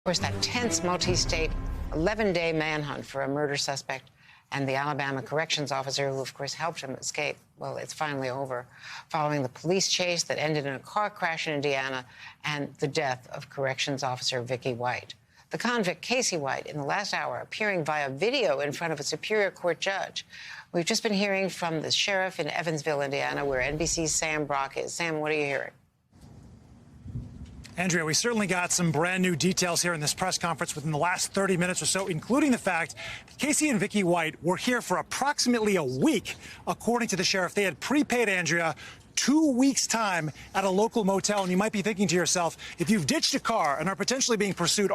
Of course, that tense multi-state 11-day manhunt for a murder suspect and the Alabama corrections officer who, of course, helped him escape. Well, it's finally over, following the police chase that ended in a car crash in Indiana and the death of corrections officer Vicky White. The convict, Casey White, in the last hour, appearing via video in front of a Superior Court judge. We've just been hearing from the sheriff in Evansville, Indiana, where NBC's Sam Brock is. Sam, what are you hearing? Andrea, we certainly got some brand new details here in this press conference within the last 30 minutes or so, including the fact that Casey and Vicky White were here for approximately a week, according to the sheriff. They had prepaid, Andrea, 2 weeks' time at a local motel. And you might be thinking to yourself, if you've ditched a car and are potentially being pursued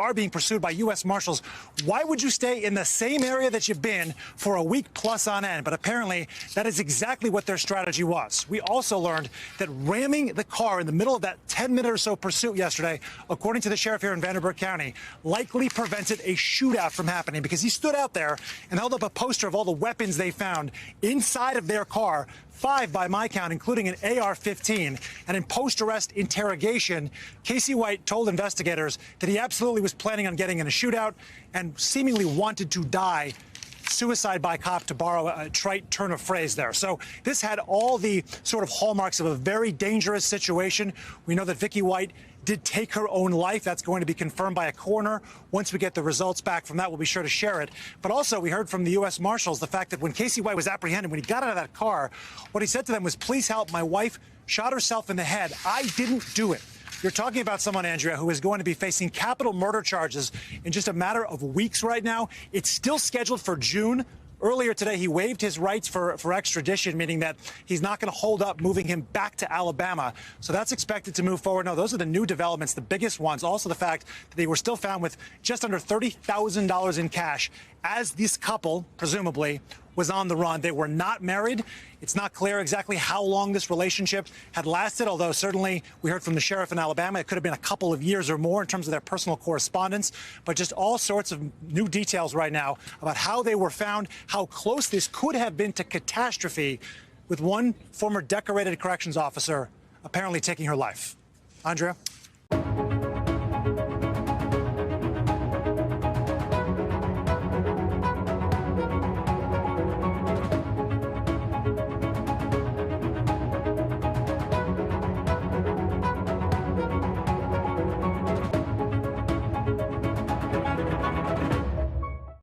by U.S. Marshals, why would you stay in the same area that you've been for a week plus on end? But apparently, that is exactly what their strategy was. We also learned that ramming the car in the middle of that 10-minute or so pursuit yesterday, according to the sheriff here in Vanderburgh County, likely prevented a shootout from happening because he stood out there and held up a poster of all the weapons they found inside of their car, 5 by my count, including an AR-15. And in post-arrest interrogation, Casey White told investigators that he absolutely was planning on getting in a shootout and seemingly wanted to die suicide by cop, to borrow a trite turn of phrase there. So this had all the sort of hallmarks of a very dangerous situation. We know that Vicky White did take her own life. That's going to be confirmed by a coroner. Once we get the results back from that, we'll be sure to share it. But also, we heard from the U.S. Marshals the fact that when Casey White was apprehended, when he got out of that car, what he said to them was, "Please help. My wife shot herself in the head. I didn't do it." You're talking about someone, Andrea, who is going to be facing capital murder charges in just a matter of weeks right now. It's still scheduled for June. Earlier today, he waived his rights for extradition, meaning that he's not going to hold up moving him back to Alabama. So that's expected to move forward. No, those are the new developments, the biggest ones. Also, the fact that they were still found with just under $30,000 in cash as this couple, presumably, was on the run. They were not married. It's not clear exactly how long this relationship had lasted, although certainly we heard from the sheriff in Alabama it could have been a couple of years or more in terms of their personal correspondence. But just all sorts of new details right now about how they were found, how close this could have been to catastrophe, with one former decorated corrections officer apparently taking her life. Andrea?